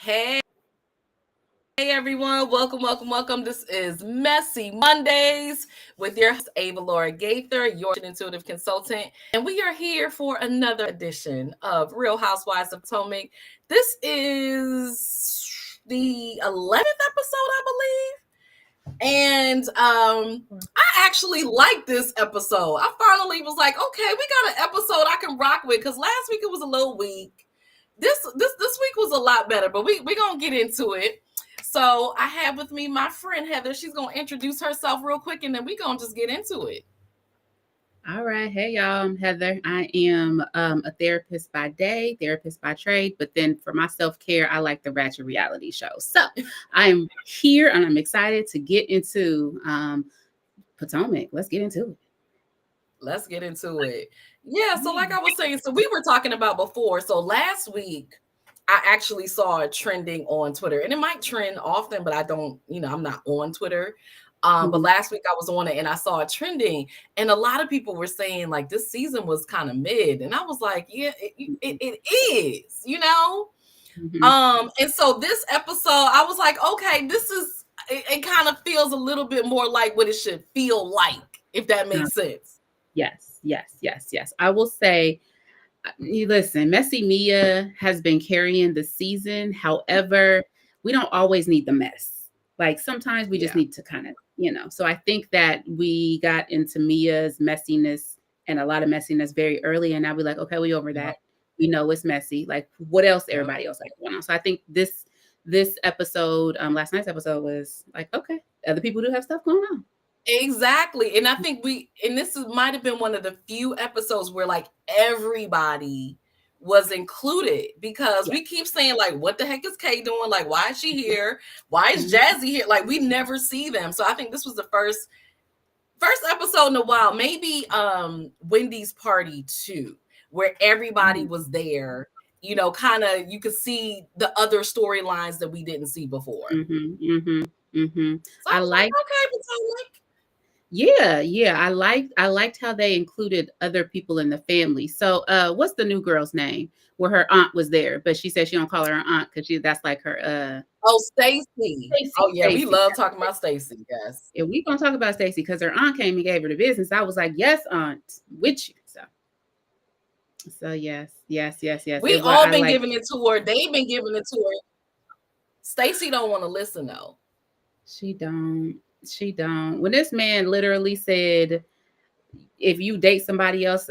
Hey, everyone. Welcome. This is Messy Mondays with your host, Avalaura Gaither, your intuitive consultant. And we are here for another edition of Real Housewives of Potomac. This is the 11th episode, I believe. And I actually like this episode. I finally was like, okay, we got an episode I can rock with, because last week it was a little weak. This week was a lot better, but we're gonna get into it. So I have with me my friend Heather. She's gonna introduce herself real quick, and then we're gonna just get into it. All right. Hey, y'all. I'm Heather. I am a therapist by day, therapist by trade. But then for my self-care, I like the Ratchet reality show. So I'm here and I'm excited to get into Potomac. Let's get into it. Yeah, so like I was saying, so we were talking about before. So last week, I actually saw it trending on Twitter. And it might trend often, but I don't, I'm not on Twitter. But last week I was on it and I saw it trending, and a lot of people were saying like this season was kind of mid, and I was like, yeah, it is, And so this episode, I was like, okay, it kind of feels a little bit more like what it should feel like, if that makes sense. Yes. I will say, you listen, Messy Mia has been carrying the season. However, we don't always need the mess. Like sometimes we just need to kind of, so I think that we got into Mia's messiness and a lot of messiness very early. And now we're like, okay, we over that. We know it's messy. Like what else everybody else like going on? So I think this episode, last night's episode was like, okay, other people do have stuff going on. Exactly. And I think this might have been one of the few episodes where like everybody was included, because we keep saying like, what the heck is Kay doing? Like, why is she here? Why is Jazzy here? Like, we never see them. So I think this was the first episode in a while, maybe Wendy's party too, where everybody was there, kind of, you could see the other storylines that we didn't see before. So I like, okay, Potomac. Yeah. I liked how they included other people in the family. So what's the new girl's name? Where her aunt was there, but she said she don't call her aunt because that's like her Stacey. Oh yeah, Stacey. We love talking about Stacey. Yes. Yeah, we gonna talk about Stacey because her aunt came and gave her the business. I was like, yes, aunt, with you. So yes. We all been giving it to her. They've been giving it to her. Stacey don't want to listen though. She don't. When this man literally said, if you date somebody else,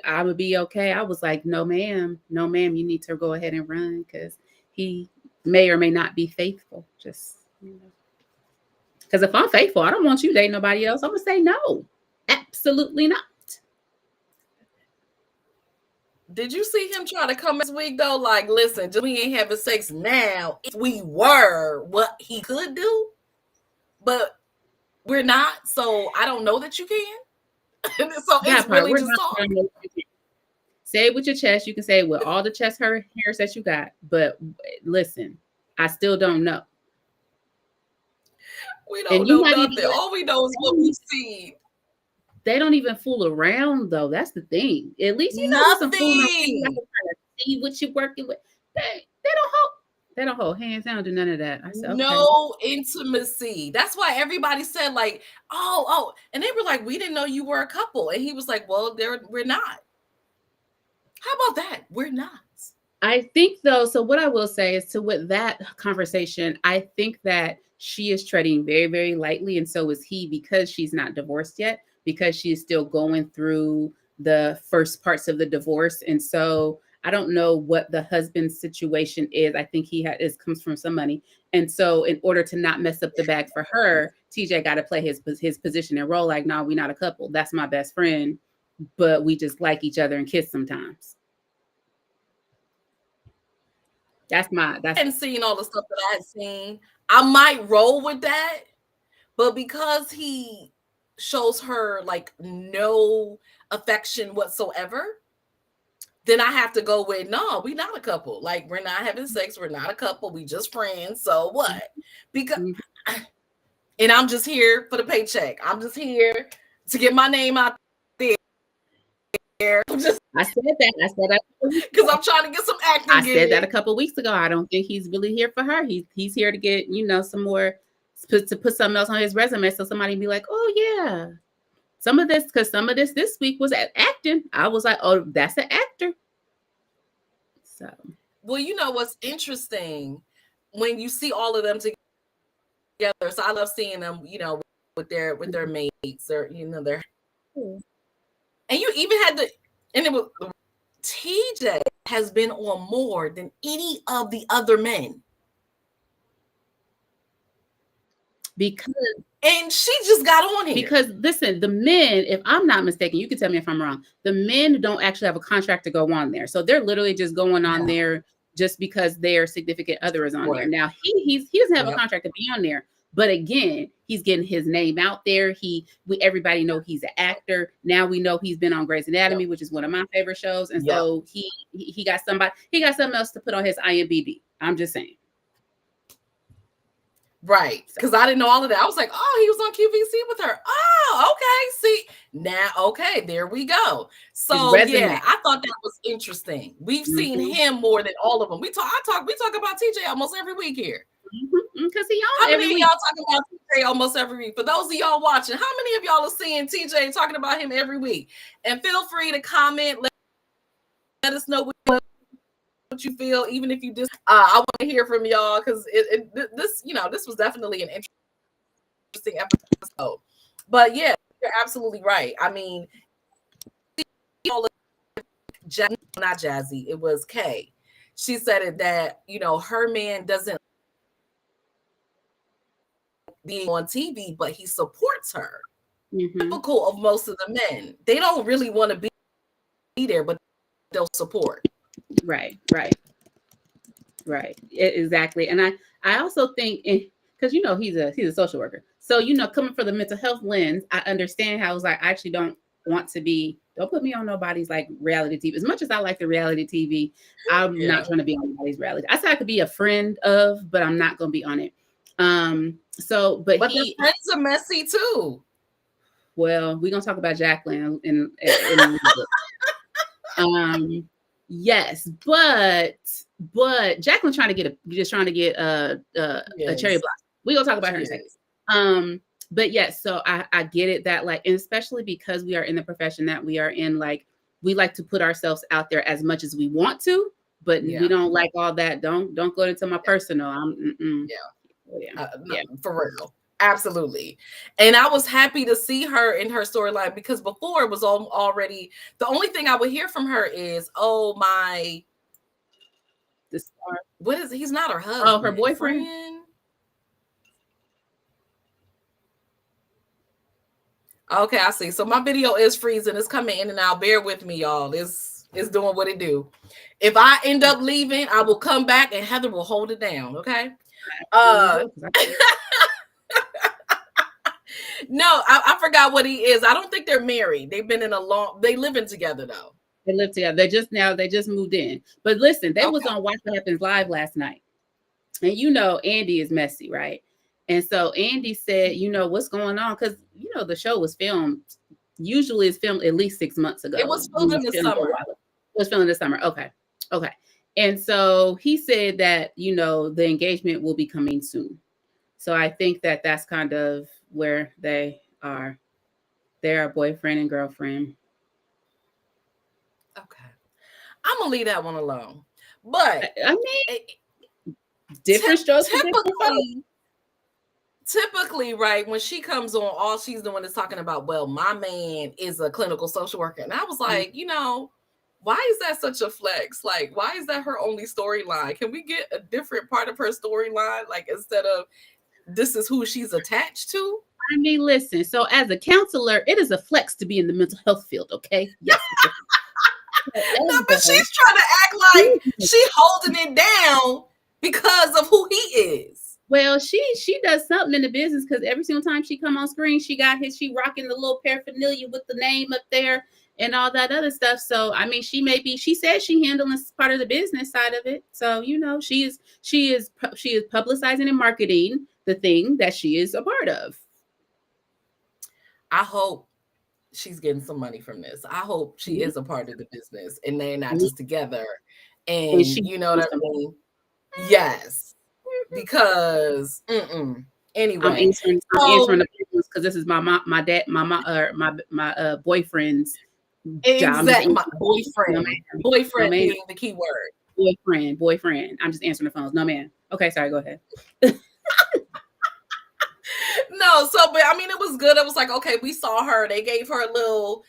I would be okay. I was like, no, ma'am. You need to go ahead and run, because he may or may not be faithful. Just, because if I'm faithful, I don't want you dating nobody else. I'm going to say no. Absolutely not. Did you see him try to come this week though? Like, listen, we ain't having sex now. If we were, what he could do, but we're not. So I don't know that you can. So it's really just talk. Say it with your chest. You can say it with all the chest hairs that you got. But listen, I still don't know. We don't know nothing. All we know is what we've seen. They don't even fool around, though. That's the thing. At least you know some fooling around. See what you're working with. They don't hold hands. They don't do none of that. I said, okay. No intimacy. That's why everybody said like, oh, and they were like, we didn't know you were a couple, and he was like, well, we're not. How about that? We're not. I think though. So what I will say is, with that conversation, I think that she is treading very, very lightly, and so is he, because she's not divorced yet, because she is still going through the first parts of the divorce, and so. I don't know what the husband's situation is. I think comes from some money. And so in order to not mess up the bag for her, TJ got to play his position and role like, no, we're not a couple. That's my best friend, but we just like each other and kiss sometimes. I hadn't seen all the stuff that I had seen. I might roll with that, but because he shows her like no affection whatsoever, then I have to go with, no, we're not a couple. Like, we're not having sex. We're not a couple. We just friends. So what? Because, and I'm just here for the paycheck. I'm just here to get my name out there. I said that. I said that because I'm trying to get some acting. I said that a couple weeks ago. I don't think he's really here for her. He's here to get, some more, to put something else on his resume, so somebody be like, oh yeah, some of this week was acting. I was like, oh, that's an actor. So, well, what's interesting when you see all of them together. So I love seeing them, with their mates, or their. And you even had and it was TJ has been on more than any of the other men. And she just got on here. Because listen, the men, if I'm not mistaken, you can tell me if I'm wrong, the men don't actually have a contract to go on there. So they're literally just going on there just because their significant other is on there. Now he doesn't have a contract to be on there. But again, he's getting his name out there. Everybody know he's an actor. Now we know he's been on Grey's Anatomy, which is one of my favorite shows. And so he got something else to put on his IMDb. I'm just saying. Right. Because I didn't know all of that. I was like, oh, he was on QVC with her. Oh, okay. See, now, okay, there we go. So yeah, I thought that was interesting. We've seen him more than all of them. We talk about TJ almost every week here. Because he on every week. How many of y'all talking about TJ almost every week? For those of y'all watching, how many of y'all are seeing TJ talking about him every week? And feel free to comment. Let us know what you feel, even if you just. I want to hear from y'all, because this was definitely an interesting episode. But yeah, you're absolutely right. I mean, not Jazzy, it was Kay. She said it that her man doesn't being on TV, but he supports her. Typical of most of the men, they don't really want to be there, but they'll support. Right. Exactly. And I also think, because he's a social worker, so coming from the mental health lens, I understand how it's like, I actually don't want to be. Don't put me on nobody's like reality TV. As much as I like the reality TV, I'm not trying to be on nobody's reality. I said I could be a friend of, but I'm not going to be on it. So, but the friends are messy too. Well, we're gonna talk about Jacqueline in yes, but Jacqueline trying to get a cherry block. We're gonna talk about her in a second. But yes, so I get it that, like, and especially because we are in the profession that we are in, like, we like to put ourselves out there as much as we want to, but we don't like all that. Don't go into my personal. For real. Absolutely. And I was happy to see her in her storyline, because before it was already, the only thing I would hear from her is, oh, what is, he's not her husband. Oh, her boyfriend. Okay, I see. So my video is freezing. It's coming in and out. Bear with me, y'all. It's doing what it do. If I end up leaving, I will come back and Heather will hold it down. Okay. No, I forgot what he is. I don't think they're married. They've been they living together though. They live together. They just moved in. But listen, they was on Watch What Happens Live last night. And Andy is messy, right? And so Andy said, what's going on? Because the show was filmed. Usually it's filmed at least 6 months ago. It was filmed in the summer. It was filmed in the summer. Okay. And so he said that, the engagement will be coming soon. So I think that that's kind of where they are. They're a boyfriend and girlfriend. Okay. I'm going to leave that one alone. But I mean, different strokes. Typically, right, when she comes on, all she's doing is talking about, well, my man is a clinical social worker. And I was like, why is that such a flex? Like, why is that her only storyline? Can we get a different part of her storyline? Like, instead of this is who she's attached to? I mean, listen, so as a counselor, it is a flex to be in the mental health field, okay? Yes. No, but she's trying to act like she's holding it down because of who he is. Well, she does something in the business, because every single time she come on screen, she rocking the little paraphernalia with the name up there and all that other stuff. So, I mean, she says she handling part of the business side of it. So, she is publicizing and marketing the thing that she is a part of. I hope she's getting some money from this. I hope she Mhm. is a part of the business and they're not Mhm. just together. And And she you know what wants I some. mean? Yes, because I'm anyway. answering. I'm answering So the because this is my dad, my boyfriend's job. I'm just exact answering my the phone. No boyfriend. ma'am. No Boyfriend ma'am. being the key word. Boyfriend. I'm just answering the phones. No man. Okay, sorry. Go ahead. No, so but I mean it was good. It was like, okay, we saw her. They gave her a little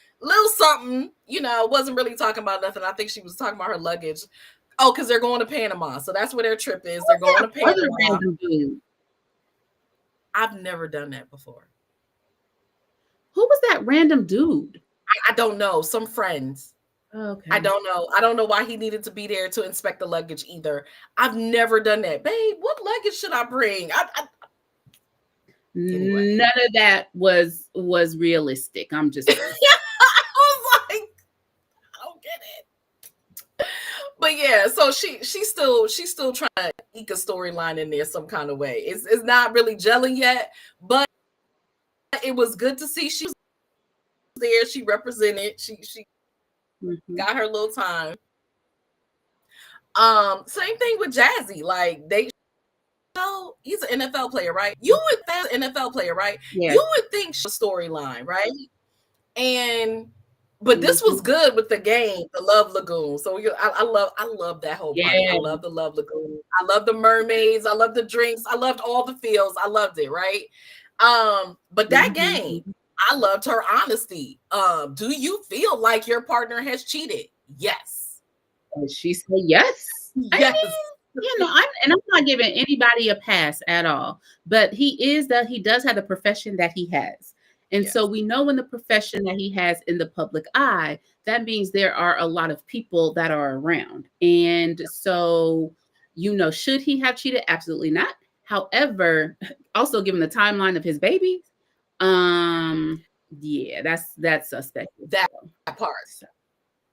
something, wasn't really talking about nothing. I think she was talking about her luggage. Oh, because they're going to Panama. So that's where their trip is. They're going to Other Panama. random dude. I've never done that before. Who was that random dude? I don't know. Some friends. Okay. I don't know. I don't know why he needed to be there to inspect the luggage either. I've never done that. Babe, what luggage should I bring? Anyway. None of that was realistic. I'm just saying. I was like, I don't get it. But yeah, so she's still trying to eke a storyline in there some kind of way. It's not really gelling yet, but it was good to see she was there. She represented. She got her little time. Same thing with Jazzy. Like he's an NFL player, right? You would think NFL player, right? Yeah. You would think she's a storyline, right? But this was good with the game, the Love Lagoon. So I love that whole party. Yeah. I love the Love Lagoon. I love the mermaids. I love the drinks. I loved all the feels. I loved it, right? But that game, I loved her honesty. Do you feel like your partner has cheated? Yes. She said yes. Yes. I mean, I'm not giving anybody a pass at all. But he does have the profession that he has. And Yes. so we know in the profession that he has in the public eye, that means there are a lot of people that are around. And so, should he have cheated? Absolutely not. However, also given the timeline of his baby, yeah, that's suspect. That part.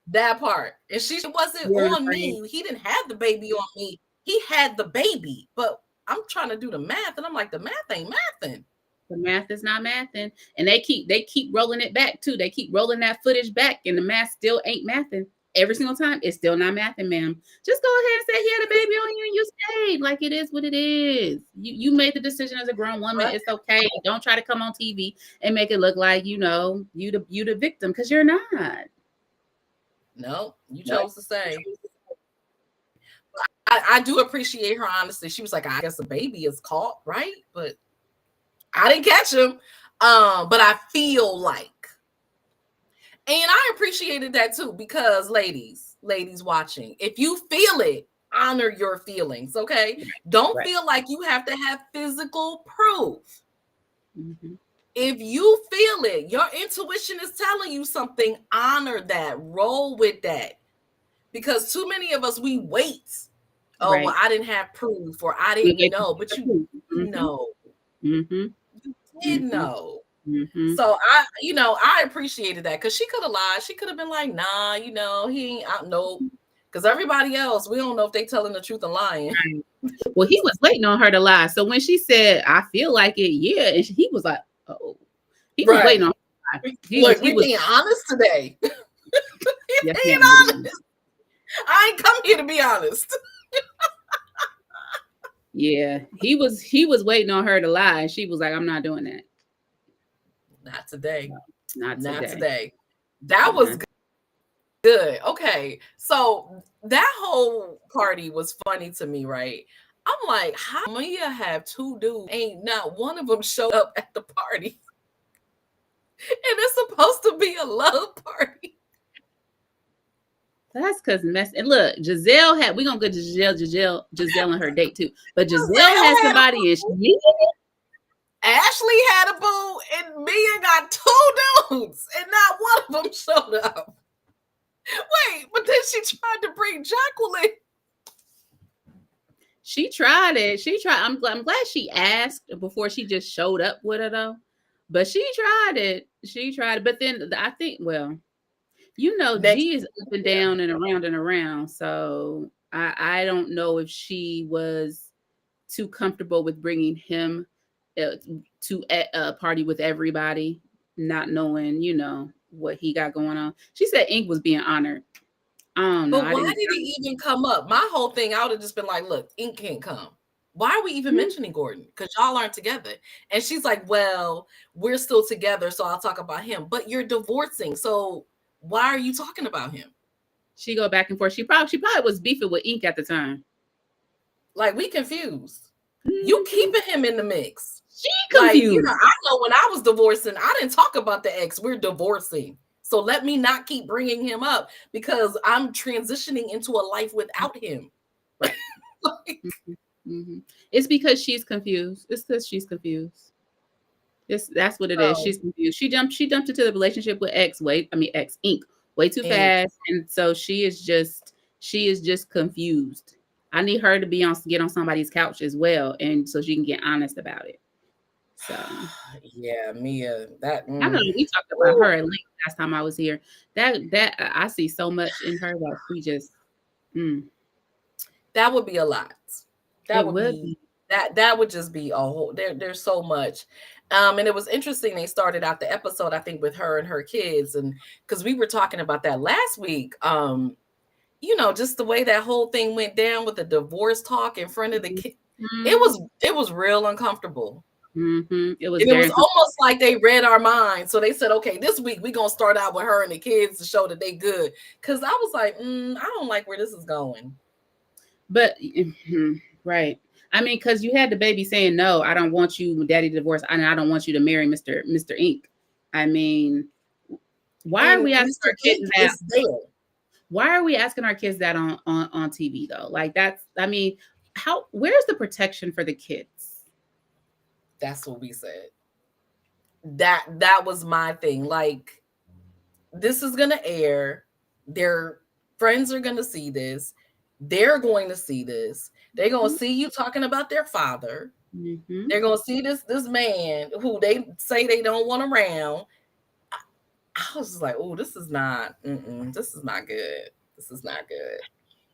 That part. And she wasn't on me. He didn't have the baby on me. He had the baby. But I'm trying to do the math, and I'm like, the math ain't mathing. The math is not mathing. And they keep rolling it back too. They keep rolling that footage back, and the math still ain't mathing. Every single time, it's still not mathing, ma'am. Just go ahead and say he had a baby on you and you stayed. Like, it is what it is. You made the decision as a grown woman. Right. It's okay. Don't try to come on TV and make it look like you the victim, because you're not. No, you chose to say. I do appreciate her honesty. She was like, I guess the baby is caught, right? But I didn't catch him. But I feel like, and I appreciated that too, because ladies watching, if you feel it, honor your feelings, okay? Don't feel like you have to have physical proof. Mm-hmm. If you feel it, your intuition is telling you something, honor that, roll with that. Because too many of us, we wait. Oh, well, I didn't have proof, or I didn't know, but you know. Mm-hmm. You did know. Mm-hmm. So I appreciated that, because she could have lied. She could have been like, nah, he ain't out. Nope. Because everybody else, we don't know if they telling the truth and lying. Well, he was waiting on her to lie. So when she said, I feel like it, yeah, and he was like, oh, he was waiting on her to lie. Look, we being honest today. Yes, being honest. I ain't come here to be honest. Yeah, he was waiting on her to lie, and she was like, I'm not doing that. Not today. No, not today. That was good. Okay. So that whole party was funny to me, right? I'm like, how Mia have two dudes? Ain't not one of them showed up at the party. And it's supposed to be a love party. That's because and look, Gizelle had, we're gonna go to Gizelle and her date too. But Gizelle had somebody, and she Ashley had a boo, and Mia got two dudes, and not one of them showed up. Wait, but then she tried to bring Jacqueline. She tried it. I'm glad she asked before she just showed up with her though. But she tried it. But then I think, well, G is up and down and around. So I don't know if she was too comfortable with bringing him to a party with everybody, not knowing, what he got going on. She said Ink was being honored. I don't know. But I why didn't. did it even come up? My whole thing, I would have just been like, look, Ink can't come. Why are we even mentioning Gordon? Because y'all aren't together. And she's like, well, we're still together, so I'll talk about him. But you're divorcing, so why are you talking about him? She go back and forth. She probably was beefing with Ink at the time. Like, we confused. You keeping him in the mix. She Like, confused. I know when I was divorcing, I didn't talk about the ex. We're divorcing. So let me not keep bringing him up because I'm transitioning into a life without him. Like, It's because she's confused. It's because she's confused. That's what it is. She's confused. She jumped into the relationship with ex Ink way too fast. And so she is just confused. I need her to get on somebody's couch as well, and so she can get honest about it. So yeah, Mia, that I know we talked about her at length last time I was here. That I see so much in her that she just that would be a lot. That would be. That would just be a whole there's so much. And it was interesting, they started out the episode, I think, with her and her kids, and because we were talking about that last week. Just the way that whole thing went down with the divorce talk in front of the kid. It was real uncomfortable. It was, and it was almost like they read our minds. So they said, okay, this week we're gonna start out with her and the kids to show that they good. Because I was like, I don't like where this is going. But right. I mean, because you had the baby saying, no, I don't want you, daddy, to divorce, and I don't want you to marry Mr. Ink. I mean, why are we asking our kids that? Why are we asking our kids that on TV though? Like where's the protection for the kids? That's what we said. That was my thing. Like, this is gonna air. Their friends are gonna see this. They're going to see this. They're going to see you talking about their father. They're going to see this man who they say they don't want around. I was just like, oh, this is not good. This is not good.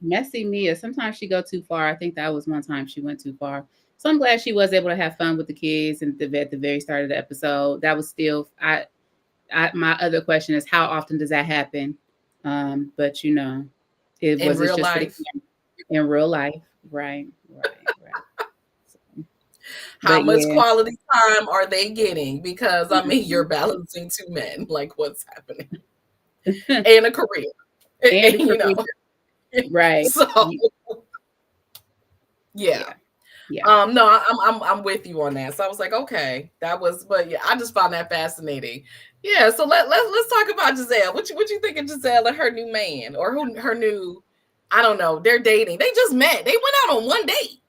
Messy Mia. Sometimes she go too far. I think that was one time she went too far. So I'm glad she was able to have fun with the kids and at the very start of the episode. That was still, my other question is, how often does that happen? But it was real life. In real life, right. How much quality time are they getting? Because I mean, you're balancing two men. Like, what's happening? And a career, right? So, yeah. No, I'm with you on that. So I was like, okay, but yeah, I just found that fascinating. Yeah. So let's talk about Gizelle. What you think of Gizelle and her new man, or her new? I don't know. They're dating. They just met. They went out on one date.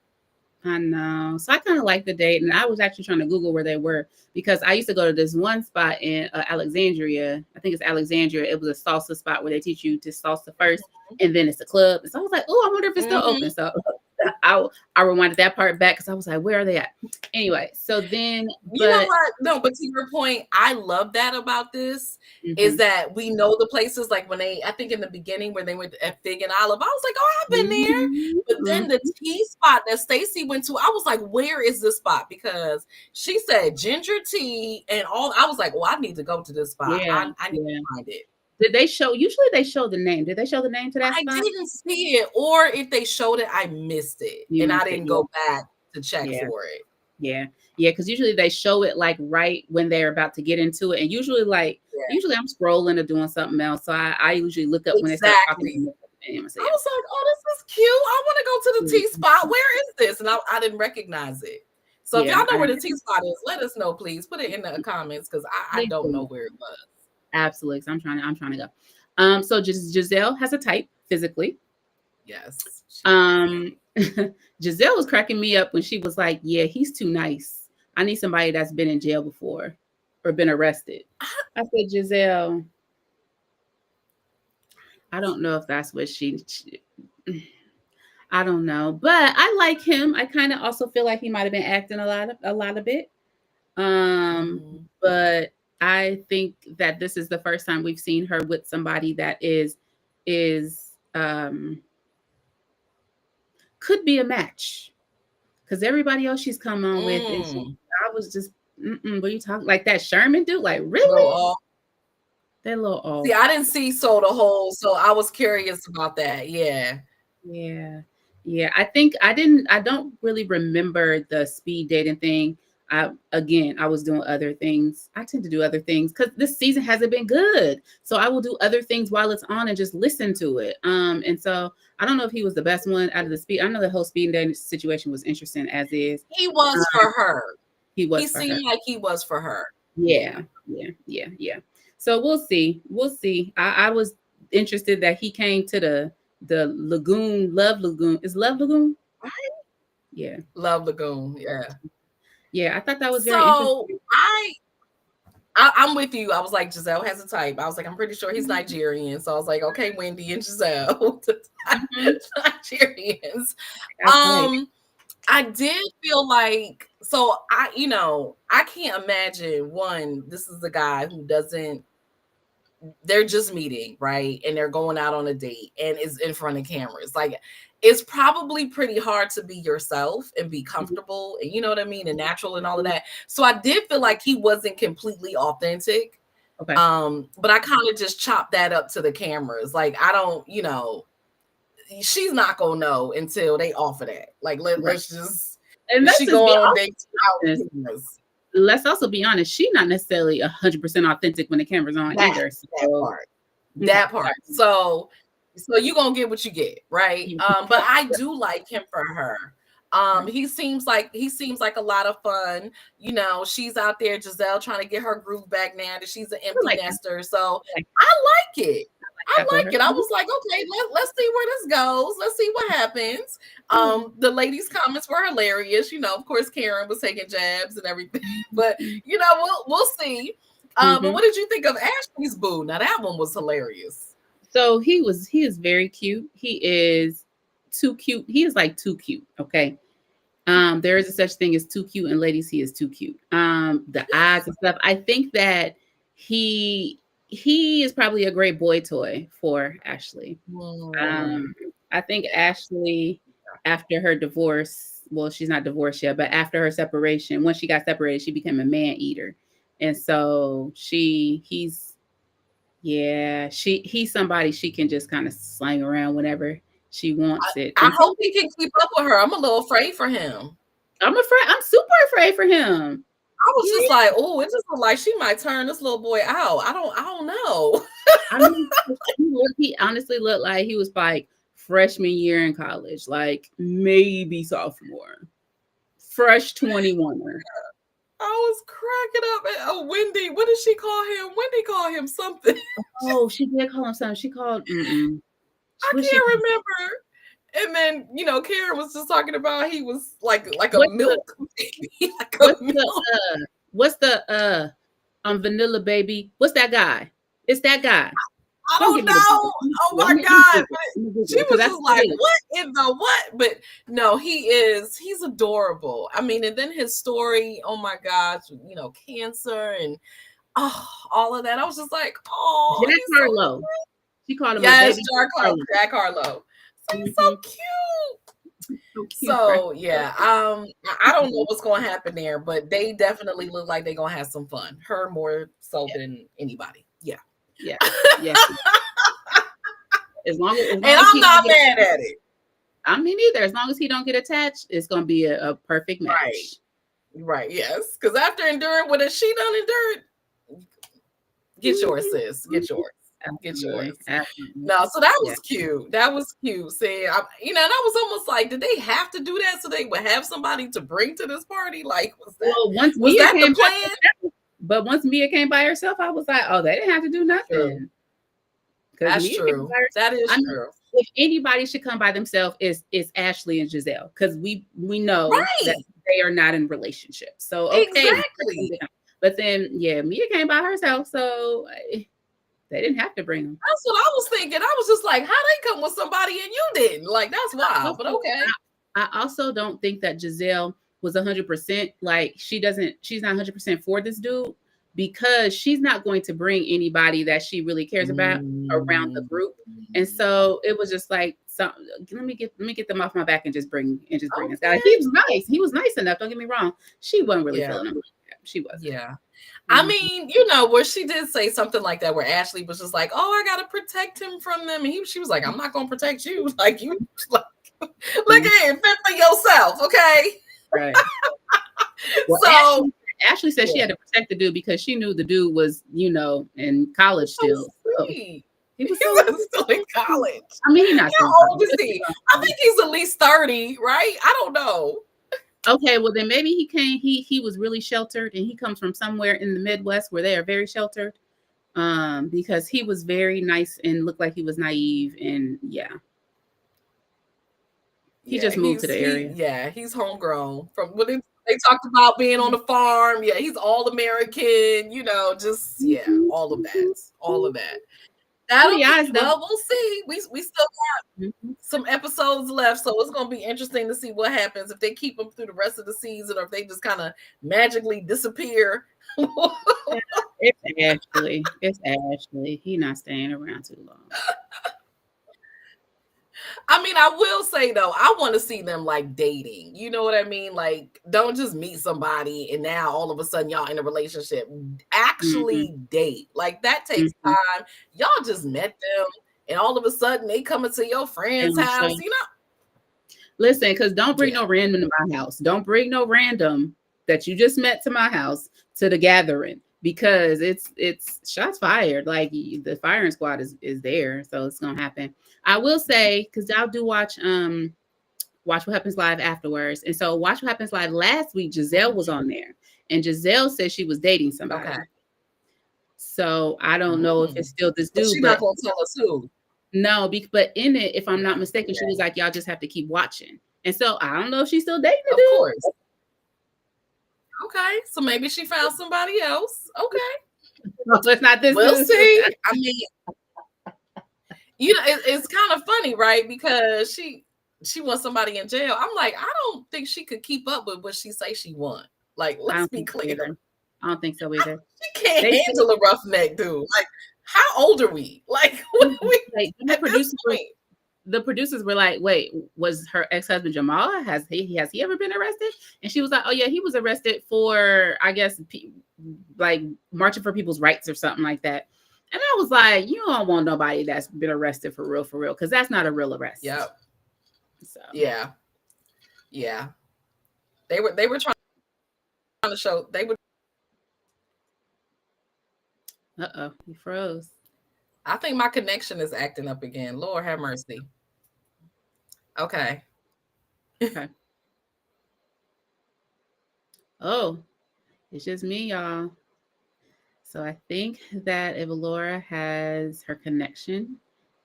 I know. So I kind of like the date, and I was actually trying to Google where they were because I used to go to this one spot in Alexandria. I think it's Alexandria. It was a salsa spot where they teach you to salsa first, and then it's a club. And so I was like, oh, I wonder if it's still open. So I rewinded that part back because I was like, where are they at? Anyway, so then you know what? No, but to your point, I love that about this is that we know the places. Like when I think in the beginning where they went at Fig and Olive, I was like, oh, I've been there. But then the tea spot that Stacey went to, I was like, where is this spot? Because she said ginger tea and all. I was like, well, I need to go to this spot. Yeah, I need to find it. Did they show? Usually they show the name. Did they show the name to that spot? I didn't see it, or if they showed it, I missed it, and I didn't go back to check for it. Yeah, because usually they show it like right when they're about to get into it, and usually I'm scrolling or doing something else, so I usually look up when they start talking. I was like, oh, this is cute. I want to go to the tea spot. Where is this? And I didn't recognize it. So if y'all know where the tea spot is, let us know, please. Put it in the comments because I don't know where it was. Absolutely. So I'm trying to go. So Gizelle has a type physically. Yes. Gizelle was cracking me up when she was like, yeah, he's too nice. I need somebody that's been in jail before or been arrested. I said, Gizelle, I don't know if that's what I don't know, but I like him. I kind of also feel like he might have been acting a lot of it. But I think that this is the first time we've seen her with somebody that is could be a match, because everybody else she's come on with, and I was just, what are you talking like that Sherman dude? Like really? They're a little off. See, I didn't see So the Whole, so I was curious about that. Yeah. Yeah. Yeah. I don't really remember the speed dating thing. I was doing other things. I tend to do other things because this season hasn't been good. So I will do other things while it's on and just listen to it. And so I don't know if he was the best one out of the speed. I know the whole speed dating situation was interesting as is. He was for her. He He was for her. seemed like he was for her. Yeah. Yeah. Yeah. Yeah. So we'll see. We'll see. I was interested that he came to the lagoon, Love Lagoon. Is Love Lagoon? Right? Yeah. Love Lagoon. Yeah. Yeah, I thought that was very So interesting. I'm with you. I was like, Gizelle has a type. I was like, I'm pretty sure he's Nigerian. So I was like, okay, Wendy and Gizelle, Mhm. Nigerians. That's right. I did feel like, so I can't imagine one, this is a guy who doesn't, they're just meeting, right? And they're going out on a date and is in front of cameras. Like, it's probably pretty hard to be yourself and be Mhm. comfortable and you know what I mean, and natural and all of that. So I did feel like he wasn't completely authentic. Okay. But I kind of just chopped that up to the cameras. Like, I don't, she's not gonna know until they offer that. Like, Right. let's just, And is let's she just be going on dates honest. without cameras? Let's also be honest. She's not necessarily 100% authentic when the camera's on That either. that So part. okay. That part. So you gonna get what you get, right? But I do like him for her. Right. He seems like a lot of fun. She's out there, Gizelle, trying to get her groove back now that she's an I empty like that. nester. So I like I like it. I that for like her. it. I was like, okay, let's see where this goes. Let's see what happens. The ladies' comments were hilarious. Of course, Karen was taking jabs and everything, but we'll see. But Mhm. what did you think of Ashley's boo? Now that one was hilarious. So he is very cute. He is too cute. He is like too cute. Okay. There is a such thing as too cute, and ladies, he is too cute. The eyes and stuff. I think that he is probably a great boy toy for Ashley. Hmm. Um, I think Ashley, after her divorce, well, she's not divorced yet, but after her separation, once she got separated, she became a man eater, and so he's somebody she can just kind of slang around whenever she wants it, I and so hope he can keep up with her. I'm a little afraid for him. I'm afraid. I'm super afraid for him. I was Yeah, just like, oh, it just looked like she might turn this little boy out. I don't know. I mean, he honestly looked like he was like freshman year in college, like maybe sophomore, fresh 21er. I was cracking up at Wendy. What did she call him? Wendy called him something. Oh, she did call him something. She called. I What she? can't remember. And then, Karen was just talking about he was like a What's the? milk baby, like a What's the? milk. What's the? Vanilla baby. What's that guy? It's that guy. I Don't don't give me the. know. Oh Let my me God. Google But she it because was that's just what like, it is. what in the what? But no, he's adorable. I mean, and then his story, oh my gosh, cancer and all of that. I was just like, oh, Jack he's so Harlow. She called him a yes, baby Jack Harlow. Harlow. Jack Harlow. So he's so Mm-hmm. cute. So cute, right? So yeah, I don't know what's going to happen there, but they definitely look like they're going to have some fun. Her more so Yeah, than anybody. Yeah. yeah, yeah. As And long as I'm he don't not get, mad at it. I mean, either. As long as he don't get attached, it's gonna be a perfect Right. match. Right. Yes. Because after enduring what has she done endured, get yours, sis. Get yours. Get Absolutely, yours. absolutely. No, so that Yeah. was cute. That was cute. See, that was almost like, did they have to do that so they would have somebody to bring to this party? Like, Well, was that the plan? Once Mia came by herself, I was like, oh, they didn't have to do True. nothing because That's Mia came true. by herself. That is I mean, true. if anybody should come by themselves, is Ashley and Gizelle because we know that Right. they are not in relationships. So okay, Exactly. but then yeah, Mia came by herself, so they didn't have to bring them. That's what I was thinking. I was just like, how they come with somebody and you didn't? Like, that's wild. But Also, okay. I also don't think that Gizelle was 100% like she's not 100% for this dude. because she's not going to bring anybody that she really cares about around the group. And so it was just like, so let me get them off my back and just bring this guy. He was nice. He was nice enough. Don't get me wrong. She wasn't really feeling him. She wasn't. Yeah. I mean, you know, where she did say something like that, where Ashley was just like, "Oh, I gotta protect him from them," and she was like, "I'm not gonna protect you. Like you, like, look at it, fend for yourself, okay?" Right. Well, so Ashley said she had to protect the dude because she knew the dude was, you know, in college still. So he was still in college. I mean, he's not. How old is he? I think he's at least 30, right? I don't know. Okay, well then maybe he was really sheltered, and he comes from somewhere in the Midwest where they are very sheltered. Because he was very nice and looked like he was naive, and he just moved to the area. He's homegrown from what they talked about being on the farm. Yeah, he's all American, you know, just all of that. All of that. Well, we'll see. We still got some episodes left, so it's going to be interesting to see what happens if they keep them through the rest of the season or if they just kind of magically disappear. It's Ashley. He's not staying around too long. I mean, I will say though, I want to see them like dating. You know what I mean? Like, don't just meet somebody and now all of a sudden y'all in a relationship. Actually date. Like that takes time. Y'all just met them and all of a sudden they come into your friend's house, you know? Listen, because don't bring no random to my house. Don't bring no random that you just met to my house to the gathering, because it's shots fired. Like the firing squad is there, so it's gonna happen. I will say, because y'all do watch What Happens Live afterwards, and so Watch What Happens Live last week, Gizelle was on there, and Giselle said she was dating somebody. Okay. So I don't know if it's still this dude. She's not gonna tell us who. No, but in it, if I'm not mistaken, she was like, "Y'all just have to keep watching." And so I don't know if she's still dating the dude. Of course. Okay, so maybe she found somebody else. Okay, no, it's not this. We'll see. I mean, you know, it's kind of funny, right? Because she wants somebody in jail. I'm like, I don't think she could keep up with what she say she want. Like, let's be clear. I don't think so either. She can't handle a roughneck dude. Like, how old are we? Like, what are we? Like, the producers were like, wait, was her ex-husband Jamal? Has he ever been arrested? And she was like, oh yeah, he was arrested for, I guess, like marching for people's rights or something like that. And I was like, you don't want nobody that's been arrested for real, because that's not a real arrest. Yep. So yeah. They were trying to show they would. You froze. I think my connection is acting up again. Lord have mercy. Okay. Oh, it's just me, y'all. So I think that Avalaura has her connection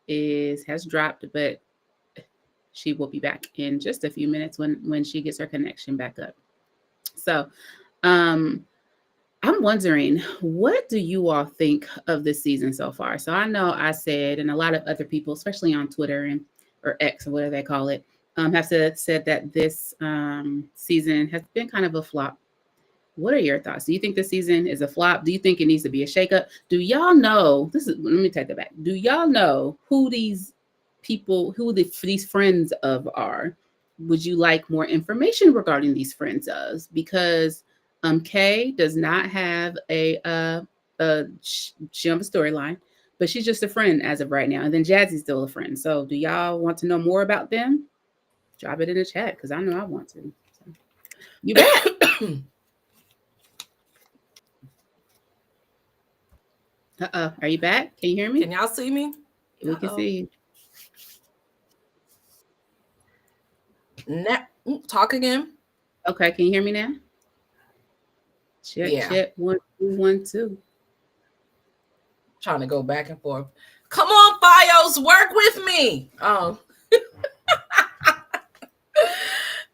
has dropped, but she will be back in just a few minutes when she gets her connection back up. So I'm wondering, what do you all think of this season so far? So I know I said, and a lot of other people, especially on Twitter or X or whatever they call it, have said that this season has been kind of a flop. What are your thoughts? Do you think this season is a flop? Do you think it needs to be a shakeup? Do y'all know? Let me take that back. Do y'all know who these friends of are? Would you like more information regarding these friends of? Because Kay does not have she don't have a storyline, but she's just a friend as of right now. And then Jazzy's still a friend. So do y'all want to know more about them? Drop it in the chat, because I know I want to. So, you bet. Are you back? Can you hear me? Can y'all see me? We can see you. Talk again. Okay, can you hear me now? Check 1 2 1 2. Trying to go back and forth. Come on, Fios, work with me. Oh.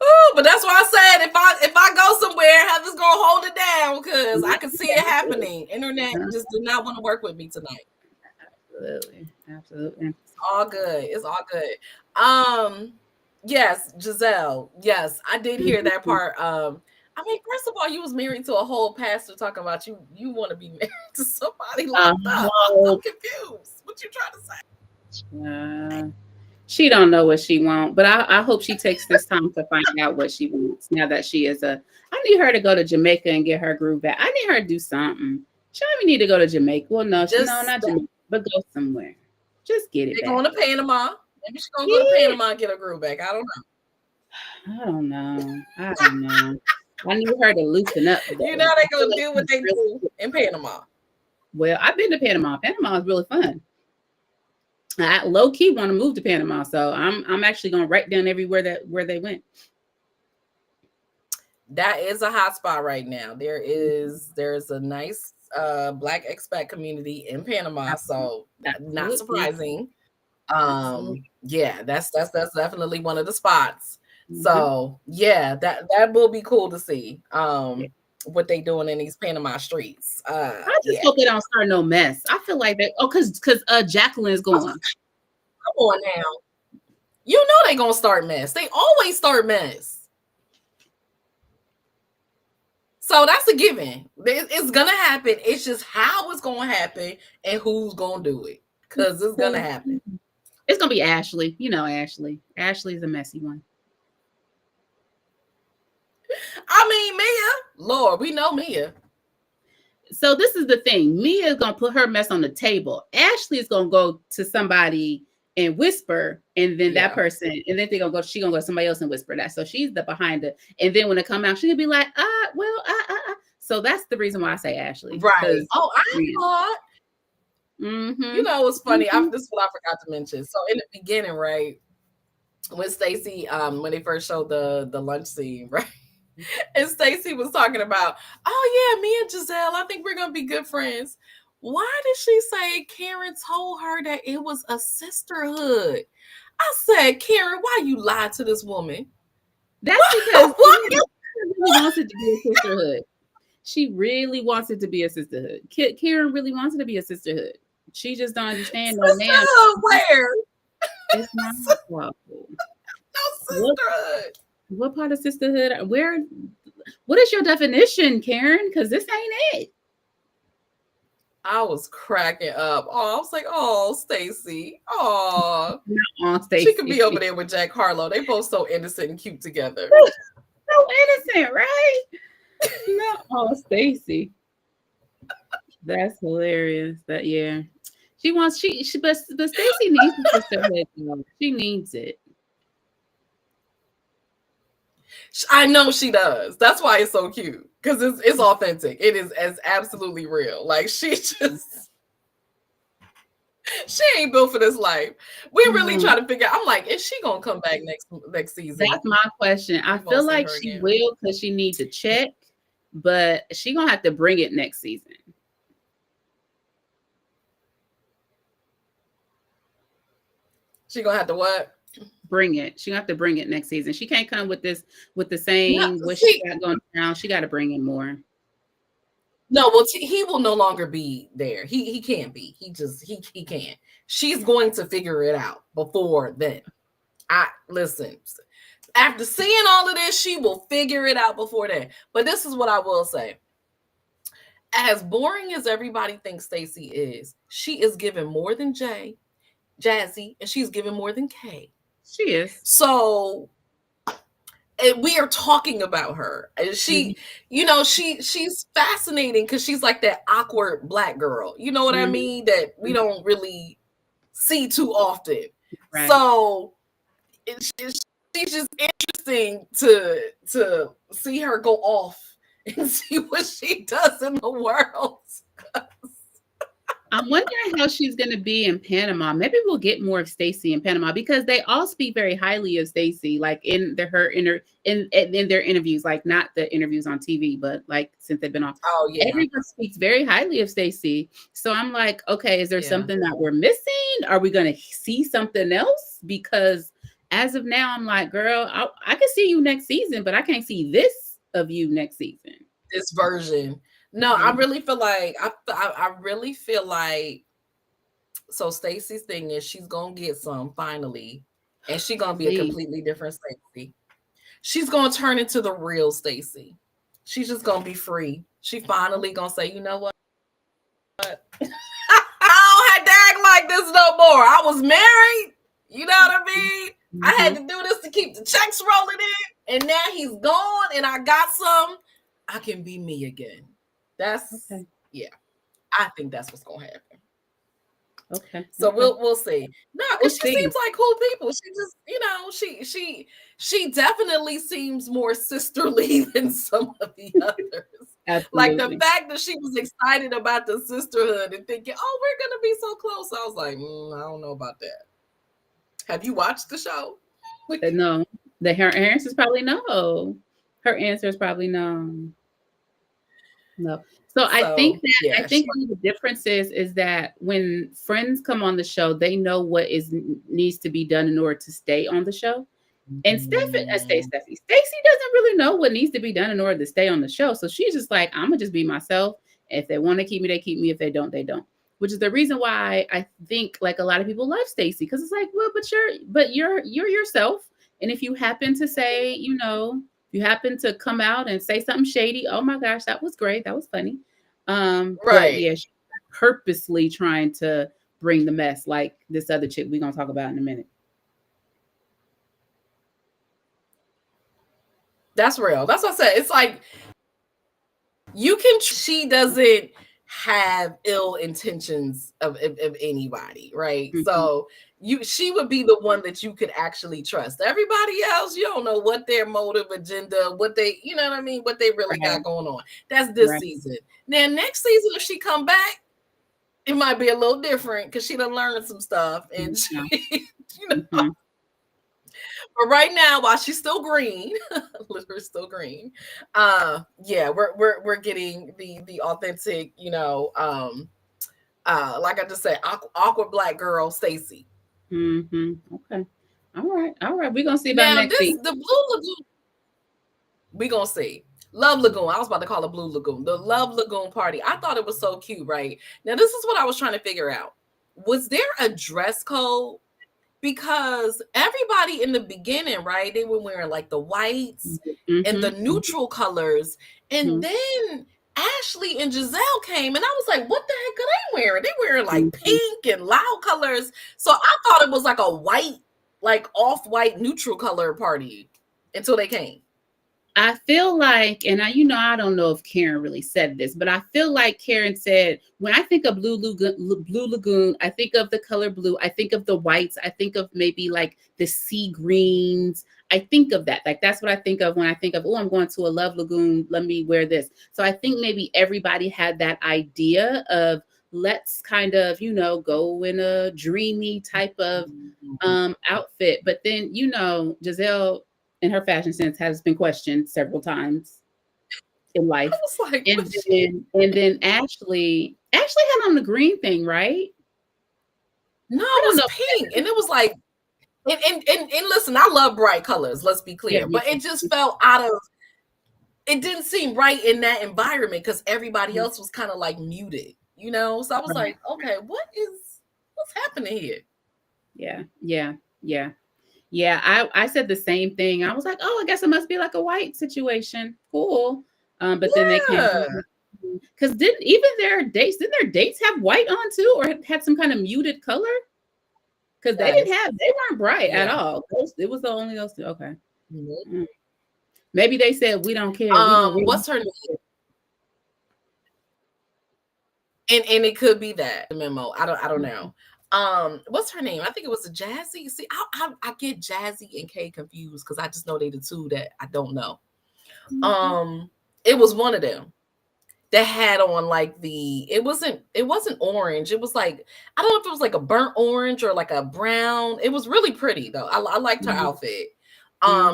Ooh, but that's why I said if I go somewhere, Heather's gonna hold it down, because I can see it happening. Internet just did not want to work with me tonight. Absolutely. It's all good. It's all good. Yes, Gizelle. Yes, I did hear that part. I mean, first of all, you was married to a whole pastor talking about you want to be married to somebody locked up. I'm confused. What you trying to say? She don't know what she wants, but I hope she takes this time to find out what she wants. Now that she is I need her to go to Jamaica and get her groove back. I need her to do something. She don't even need to go to Jamaica. Well, no, not Jamaica, but go somewhere. Just get it back. Going to Panama. Maybe she's gonna go to Panama and get her groove back. I don't know. I need her to loosen up. You know they're gonna do what they do in Panama. Well, I've been to Panama. Panama is really fun. I low key want to move to Panama, so I'm actually gonna write down everywhere where they went. That is a hot spot right now. There's a nice Black expat community in Panama, so not surprising. Yeah, that's definitely one of the spots. Mm-hmm. So yeah, that will be cool to see. What they doing in these Panama streets. I just hope they don't start no mess. I feel like that. Oh, because Jacqueline's going. Come on now. You know they gonna start mess. They always start mess. So that's a given. It's gonna happen. It's just how it's gonna happen and who's gonna do it. Because it's gonna happen. It's gonna be Ashley. You know Ashley. Ashley's a messy one. I mean, Mia, Lord, we know Mia. So this is the thing. Mia is gonna put her mess on the table. Ashley is gonna go to somebody and whisper, and then that person, and then she gonna go to somebody else and whisper that. So she's the behind it. And then when it come out, she'll be like, So that's the reason why I say Ashley. Right. Oh, I thought. Mm-hmm. You know, it's funny. This is what I forgot to mention. So in the beginning, right, when Stacey, when they first showed the lunch scene, right? And Stacey was talking about, oh yeah, me and Gizelle, I think we're gonna be good friends. Why did she say Karen told her that it was a sisterhood? I said, Karen, why you lied to this woman? That's because Karen really wants it to be a sisterhood. She really wants it to be a sisterhood. Karen really wants it to be a sisterhood. She just don't understand no now. Where? It's not possible. No sisterhood. What part of sisterhood? What is your definition, Karen? Because this ain't it. I was cracking up. Oh, I was like, oh, Stacey. Oh, Stacey. She could be over there with Jack Harlow. They both so innocent and cute together. So innocent, right? No, Stacey. That's hilarious. But Stacey needs a sisterhood. She needs it. I know she does. That's why it's so cute. Because it's authentic. It is absolutely real. Like she ain't built for this life. We're really trying to figure out. I'm like, is she gonna come back next season? That's my question. I feel like she will because she needs to check, but she gonna have to bring it next season. She gonna have to what? Bring it. She gonna have to bring it next season. She can't come with the same what she got going down. She got to bring in more. No, well, he will no longer be there. He can't be. He can't. She's going to figure it out before then. Listen. After seeing all of this, she will figure it out before then. But this is what I will say. As boring as everybody thinks Stacey is, she is giving more than Jazzy, and she's giving more than Kay. She is. So we are talking about her. And she, she's fascinating because she's like that awkward Black girl. You know what I mean? That we don't really see too often. Right. So she's just interesting to see her go off and see what she does in the world. I'm wondering how she's going to be in Panama. Maybe we'll get more of Stacey in Panama because they all speak very highly of Stacey, like in their interviews, like not the interviews on TV, but like since they've been off. Oh yeah, everyone speaks very highly of Stacey. So I'm like, okay, is there something that we're missing? Are we going to see something else? Because as of now, I'm like, girl, I can see you next season, but I can't see this of you next season. This version. No, I really feel like I really feel like so Stacey's thing is she's gonna get some finally, and she's gonna be a completely different Stacey. She's gonna turn into the real Stacey. She's just gonna be free. She finally gonna say, you know what? I don't have to act like this no more. I was married. You know what I mean? I had to do this to keep the checks rolling in, and now he's gone, and I got some. I can be me again. That's Okay. Yeah. I think that's what's gonna happen. Okay. So Okay. we'll see. No, We'll because she see. seems like cool people. She just, she definitely seems more sisterly than some of the others. Like the Absolutely. fact that she was excited about the sisterhood and thinking, "Oh, we're gonna be so close." I was like, I don't know about that. Have you watched the show? No. Her answer is probably no. Her answer is probably no. No. So I think So that I yeah, think one of the differences is that when friends come on the show, they know what needs to be done in order to stay on the show. And Stacey doesn't really know what needs to be done in order to stay on the show. So she's just like, I'm gonna just be myself. If they want to keep me, they keep me. If they don't, they don't. Which is the reason why I think like a lot of people love Stacey, because it's like, well, but you're yourself. And if you happen to say, you happen to come out and say something shady, oh my gosh, that was great, that was funny. But right. yeah, she's purposely trying to bring the mess, like this other chick we're gonna talk about in a minute. That's real. That's what I said. It's like she doesn't have ill intentions of anybody, right? Mm-hmm. So she would be the one that you could actually trust. Everybody else, you don't know what their motive, agenda, what they, you know what I mean, what they really got going on. That's this season. Now next season, if she come back, it might be a little different because she done learned some stuff and she, Mm-hmm. But right now, while she's still green, literally still green, yeah, we're getting the authentic, like I just said, awkward black girl, Stacey. Mm-hmm. Okay. All right. We're gonna see about Now next this week. the Blue Lagoon. We gonna see. Love Lagoon. I was about to call it Blue Lagoon. The Love Lagoon party. I thought it was so cute, right? Now, this is what I was trying to figure out. Was there a dress code? Because everybody in the beginning, right, they were wearing like the whites and the Mm-hmm. neutral colors. And Mm-hmm. then Ashley and Gizelle came, and I was like, what the heck are they wearing? They wearing like pink and loud colors. So I thought it was like a white, like off-white neutral color party until they came. I feel like, and I don't know if Karen really said this, but I feel like Karen said, when I think of Blue Lagoon, I think of the color blue. I think of the whites. I think of maybe like the sea greens. I think of that. Like, that's what I think of when I think of, oh, I'm going to a Love Lagoon. Let me wear this. So I think maybe everybody had that idea of, let's kind of, go in a dreamy type of outfit. But then, Gizelle and her fashion sense has been questioned several times in I life. was like, And then Ashley had on the green thing, right? no, I it don't was know. pink. And it was like, and listen, I love bright colors, let's be Yeah, clear. me But too. it just felt out of it didn't seem right in that environment because everybody else was kind of like muted, So I was Right. like, okay, what's happening here? Yeah. I said the same thing. I was like, oh, I guess it must be like a white situation. Cool. But then they came Yeah. because didn't their dates have white on too, or had some kind of muted color? Because they weren't bright at all. It was the only those two. Okay. Mm-hmm. Maybe they said, we don't care. What's her name? And it could be that the memo. I don't know. What's her name? I think it was a Jazzy. See, I get Jazzy and Kay confused because I just know they the two that I don't know. It was one of them that had on like it wasn't orange. It was like, I don't know if it was like a burnt orange or like a brown. It was really pretty though. I liked her outfit.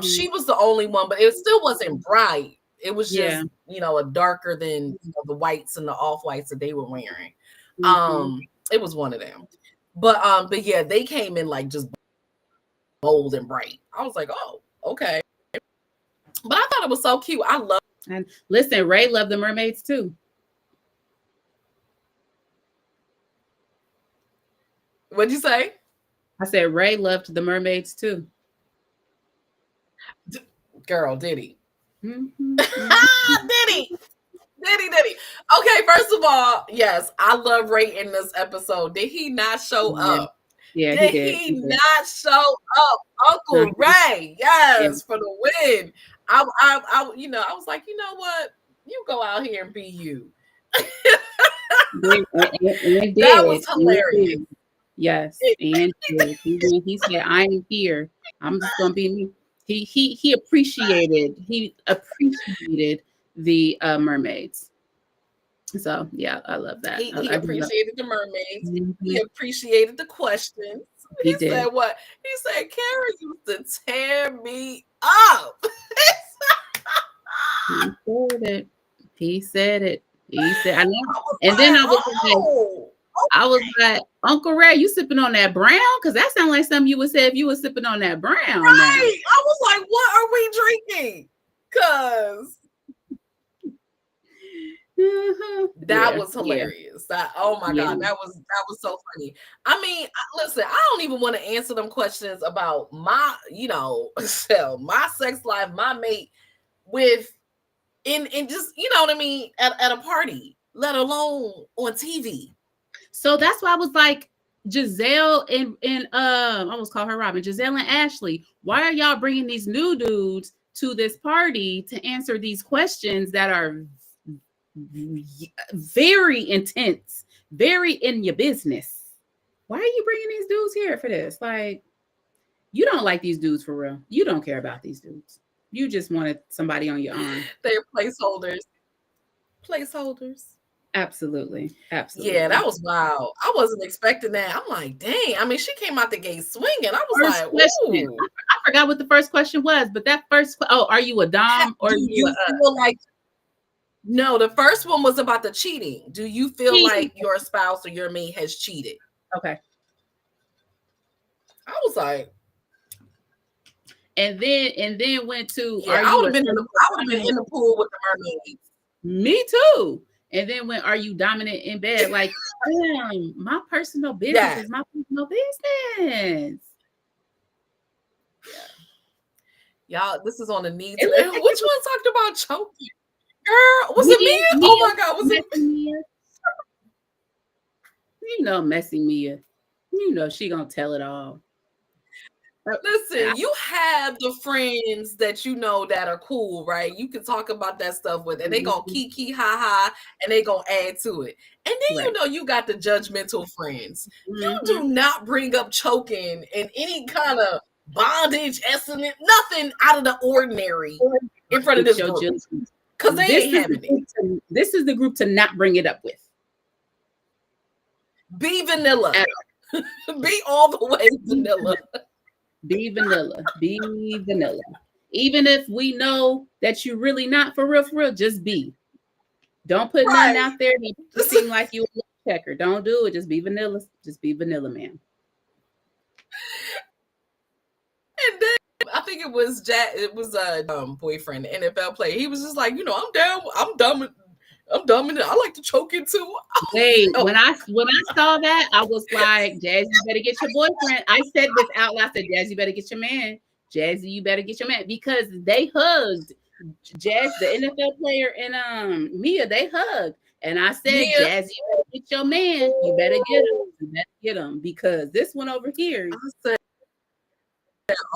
She was the only one, but it still wasn't bright. It was just, a darker than the whites and the off whites that they were wearing. It was one of them. But yeah, they came in like just bold and bright. I was like, oh, okay. But I thought it was so cute. I love. And listen, Ray loved the mermaids too. What'd you say? I said Ray loved the mermaids too. Girl, did he? Mm-hmm. Did he? Did he? Okay, first of all, yes, I love Ray in this episode. Did he not show Yeah. up? Yeah, Did he did. not show up? Uncle Ray, Yeah. yes, for the win. I was like, you know what? You go out here and be you. And That was did. And hilarious. did. Yes, and did. He said, "I am here. I'm just gonna be me." He appreciated the mermaids. So yeah, I love that. He I do love. appreciated the mermaids. He Mhm. appreciated the questions. He He did. said what? He said, Karen used to tear me up. He said it. He said it. He said, "I know." I was And then like, I was like, oh, Uncle Ray, you sipping on that brown? Because that sounds like something you would say if you were sipping on that brown. Now, right. I was like, what are we drinking? Because that was hilarious. That, oh my God, that was so funny. I mean, listen, I don't even want to answer them questions about my, my sex life, my mate with in just, you know what I mean, at a party, let alone on TV. So that's why I was like, Gizelle and I almost call her Robin, Gizelle and Ashley, why are y'all bringing these new dudes to this party to answer these questions that are very intense, very in your business? Why are you bringing these dudes here for this? Like, you don't like these dudes for real. You don't care about these dudes. You just wanted somebody on your arm. They're placeholders. Absolutely. Yeah, that was wild. I wasn't expecting that. I'm like, dang. I mean, she came out the gate swinging. I was First like, question. ooh. I forgot what the first question was, but that first, are you a dom or Do you feel like, no, the first one was about the cheating. Do you feel like your spouse or your mate has cheated? Okay. I was like, and then went to, yeah, I would have been in the pool with the mermaids. Me too. And then when, are you dominant in bed? Like, damn, my personal business is my personal business. Yeah. Y'all, this is on the needs. Which one talked about choking? Girl, was it Mia? Oh my God, was it Mia? You know, messy Mia. You know she gonna tell it all. Listen, you have the friends that you know that are cool, right? You can talk about that stuff with, and they gonna kiki ha ha, and they gonna add to it. And then you know you got the judgmental friends. You do not bring up choking and any kind of bondage, essence, nothing out of the ordinary in front of this group, because they ain't having it. This is the group to not bring it up with. Be vanilla. Be all the way vanilla. Be vanilla. Be vanilla. Even if we know that you're really not for real, just be. Don't put nothing out there that seem like you a checker. Don't do it. Just be vanilla. Just be vanilla, man. And then I think it was Jack. It was a boyfriend, NFL player. He was just like, I'm down. I'm dumb. I like to choke it too. Hey, when I saw that, I was like, Jazzy, you better get your boyfriend. I said this out loud. I said, Jazzy, you better get your man. Jazzy, you better get your man, because they hugged. Jazz, the NFL player, and Mia, they hugged. And I said, Jazzy, you better get your man. You better get him. You better get him, because this one over here, I said,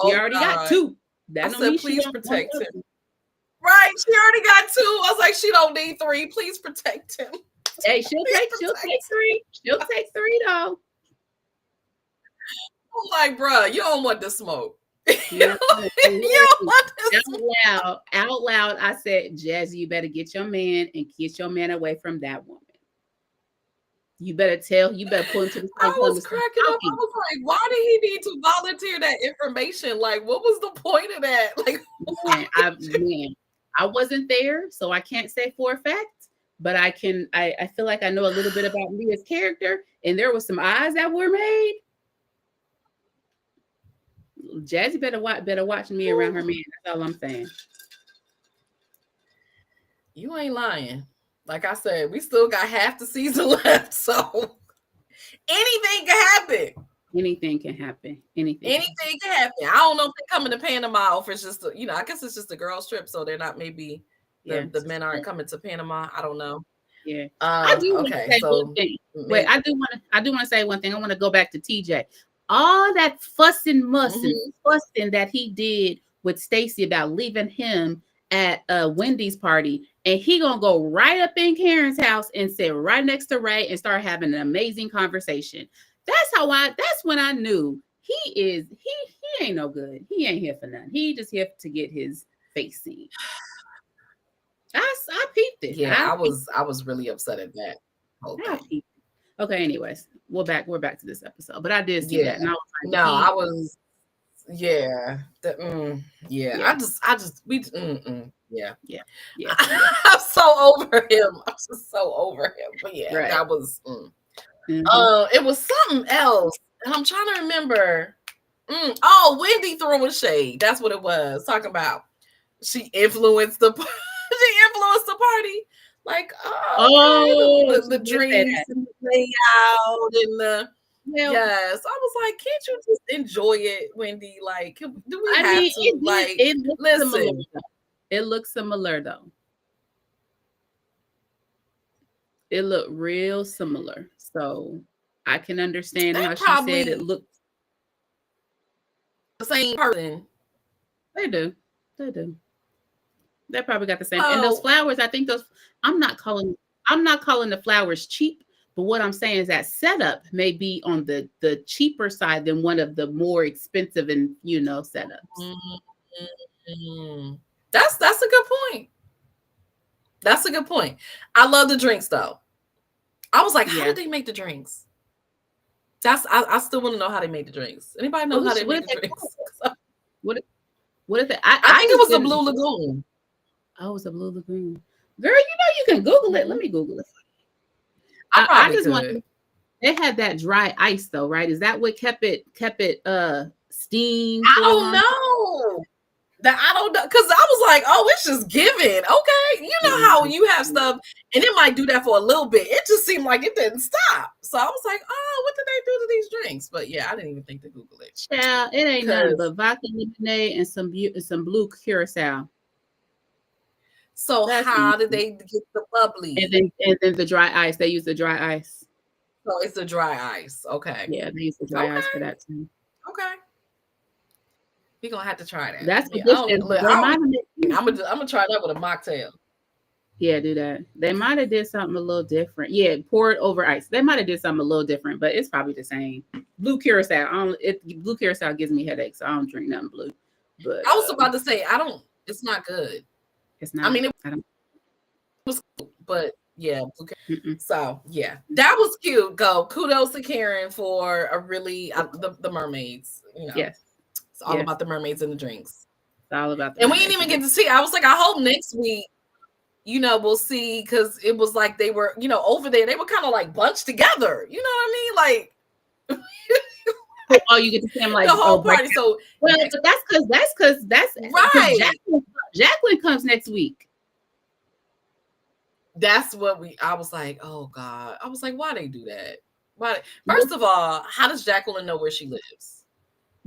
he already got two. That I said, please protect him. Right, she already got two. I was like, she don't need three. Please protect him. Hey, she'll take three. She'll take three though. I'm like, bro, you don't want the smoke. Out loud, I said, Jazzy, you better get your man and get your man away from that woman. You better pull him to the side. I was cracking up. I was like, why did he need to volunteer that information? Like, what was the point of that? Like, I wasn't there, so I can't say for a fact, but I feel like I know a little bit about Leah's character, and there were some eyes that were made. Jazzy better watch me around her man. That's all I'm saying. You ain't lying. Like I said, we still got half the season left, so anything can happen. Anything can happen. Anything. Anything can happen. I don't know if they're coming to Panama or if it's just, I guess it's just a girls trip, so they're not, maybe the men aren't coming to Panama. I don't know. Yeah. I do want to say one thing. Wait, I do want to say one thing. I want to go back to TJ. All that fussing that he did with Stacey about leaving him at Wendy's party, and he gonna go right up in Karen's house and sit right next to Ray and start having an amazing conversation. That's when I knew he ain't no good. He ain't here for nothing. He just here to get his face seen. I peeped it. Yeah, I was really upset at that whole thing. Okay, anyways, we're back to this episode. But I did see that. And I was like, I'm so over him. I'm just so over him. But that was it was something else. And I'm trying to remember. Wendy throwing shade. That's what it was. Talking about she influenced the party. Like, the dreams and the layout and the yes. I was like, can't you just enjoy it, Wendy? Like, do we have to? It looks similar though. It looked real similar. So I can understand how she said it looked the same person. They do. They probably got the same. And those flowers, I think I'm not calling the flowers cheap, but what I'm saying is that setup may be on the cheaper side than one of the more expensive and setups. Mm-hmm. That's a good point. That's a good point. I love the drinks though. I was like, how did they make the drinks? I still want to know how they made the drinks. Anybody know how they made the drinks? What is it? I think it was a Blue Lagoon. Oh, it was a Blue Lagoon. Girl, you can Google it. Let me Google it. I just want. They had that dry ice though, right? Is that what kept it steamed? I don't know. I don't know, because I was like, it's just giving. Okay, you know how you have stuff and it might do that for a little bit. It just seemed like it didn't stop. So I was like, what did they do to these drinks? But I didn't even think to Google it. Child, it ain't nothing but vodka lemonade and some blue curacao. So how did they get the bubbly? And then the dry ice. They use the dry ice. So it's the dry ice. Okay. Yeah, they use the dry ice for that too. Okay. We're gonna have to try that. That's what I'm gonna try that with a mocktail. Yeah, do that. They might have did something a little different. Yeah, pour it over ice. They might have did something a little different, but it's probably the same. Blue curacao. Blue curacao gives me headaches, so I don't drink nothing blue. But I was about to say it's not good. It's not. I mean, it was cool, but so that was cute. Kudos to Karen for a really the mermaids. Yes, it's all about the mermaids and the drinks. It's all about and we didn't even get to see. I was like, I hope next week, we'll see, because it was like they were, over there. They were kind of like bunched together. You know what I mean? Like, you get to see them like the whole party. So but that's because right. Jacqueline comes next week. That's what I was like, oh God. I was like, why they do that? Why? First of all, how does Jacqueline know where she lives?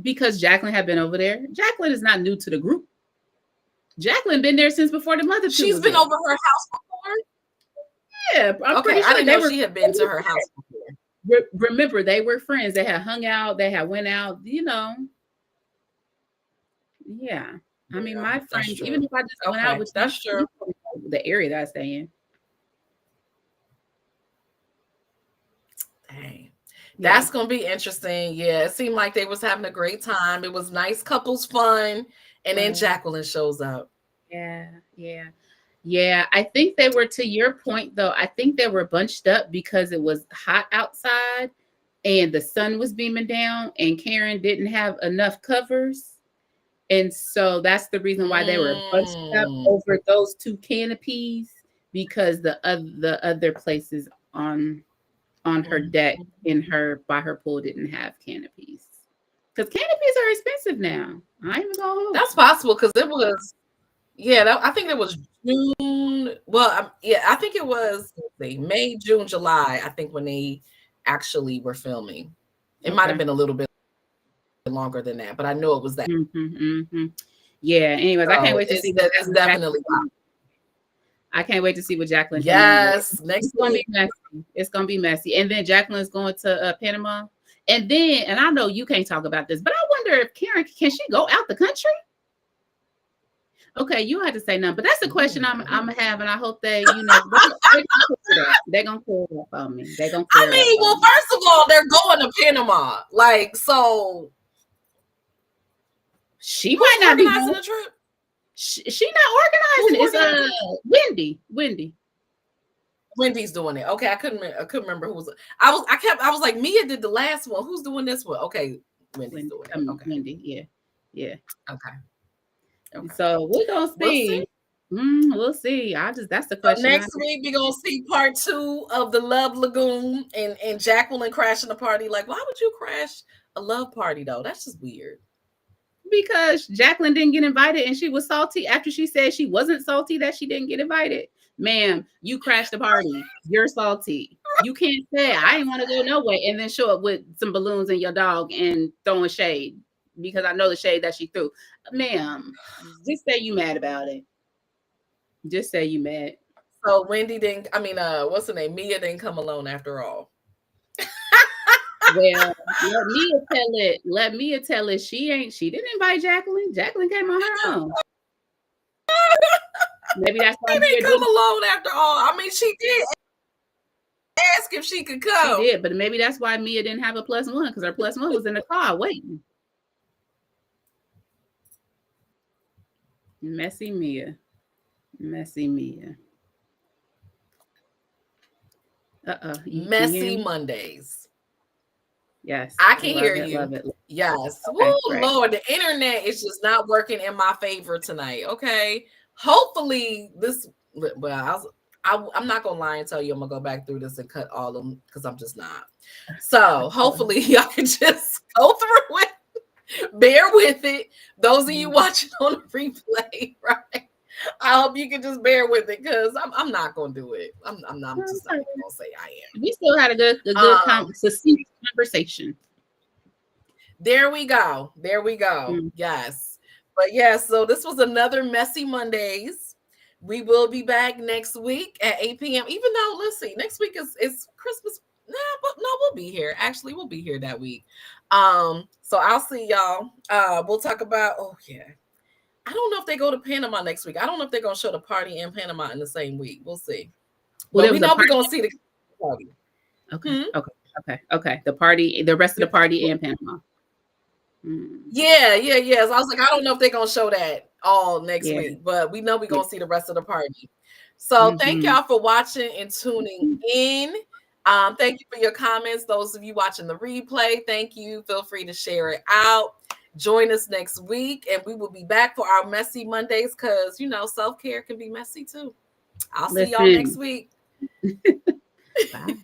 Because Jacqueline had been over there. Jacqueline is not new to the group. Jacqueline been there since before the mother. She's been over her house before? Yeah. I'm pretty sure I didn't know she had been to her house before. Remember, they were friends. They had hung out. They had went out, Yeah. I mean, my friends, even if I just went out with that's true. The area that I stay in. Dang. That's gonna be interesting. Yeah, it seemed like they was having a great time. It was nice couples fun. And then Jacqueline shows up. Yeah. I think they were, to your point though, I think they were bunched up because it was hot outside and the sun was beaming down and Karen didn't have enough covers. And so that's the reason why they were bunched up over those two canopies, because the other places on her deck by her pool didn't have canopies. Because canopies are expensive now. I ain't even gonna hold. That's possible, because it was, I think it was June. Well, I think it was May, June, July. I think when they actually were filming. It might have been a little bit longer than that, but I know it was that. Yeah. Anyways, I can't wait to see what it's definitely. I can't wait to see what Jacqueline. Yes, next it's gonna be messy. It's gonna be messy. And then Jacqueline's going to Panama. And then, and I know you can't talk about this, but I wonder if Karen can she go out the country? Okay, you had to say nothing, but that's the question I'm having. I hope they, they're gonna clear it up on me. They're gonna clear it up. Well, first of all, they're going to Panama, like so. She might not be organizing the trip. She not organizing. It's Wendy. Wendy's doing it. Okay, I couldn't remember who was. I was like, Mia did the last one. Who's doing this one? Okay, Wendy's doing it. Okay, Wendy. Yeah. Okay. So we're gonna see. We'll see. That's the question. Next week we're gonna see part 2 of the Love Lagoon and Jacqueline crashing the party. Like, why would you crash a love party though? That's just weird. Because Jacqueline didn't get invited and she was salty after she said she wasn't salty that she didn't get invited. Ma'am, you crashed the party. You're salty. You can't say I didn't want to go nowhere and then show up with some balloons and your dog and throwing shade because I know the shade that she threw. Ma'am, just say you mad about it. Just say you mad. So Wendy didn't. I mean, what's her name? Mia didn't come alone after all. Well, let Mia tell it. She didn't invite Jacqueline. Jacqueline came on her own. Maybe that's why she didn't come alone after all. I mean, she did ask if she could come. She did, but maybe that's why Mia didn't have a +1 because her +1 was in the car waiting. Messy Mia. Messy Mondays. Yes. I can hear you. Love it. Yes. Okay, Lord, the internet is just not working in my favor tonight. Okay. Hopefully this, well, I'm not going to lie and tell you I'm going to go back through this and cut all of them because I'm just not. So hopefully y'all can just go through it. Bear with it. Those of you watching on the replay, right? I hope you can just bear with it because I'm not going to do it. I'm just not going to say I am. We still had a good conversation. There we go. Yes. But yeah, so this was another Messy Mondays. We will be back next week at 8 p.m. Even though, let's see, next week is Christmas. We'll be here. Actually, we'll be here that week. So I'll see y'all. We'll talk about, I don't know if they go to Panama next week. I don't know if they're going to show the party in Panama in the same week. We'll see. Well, we know we're going to see the party. Okay. The rest of the party in Panama. Yeah. So I was like, I don't know if they're going to show that all next week, but we know we're going to see the rest of the party. So thank y'all for watching and tuning in. Thank you for your comments. Those of you watching the replay, thank you. Feel free to share it out. Join us next week, and we will be back for our Messy Mondays because, self-care can be messy too. I'll see y'all next week. Bye.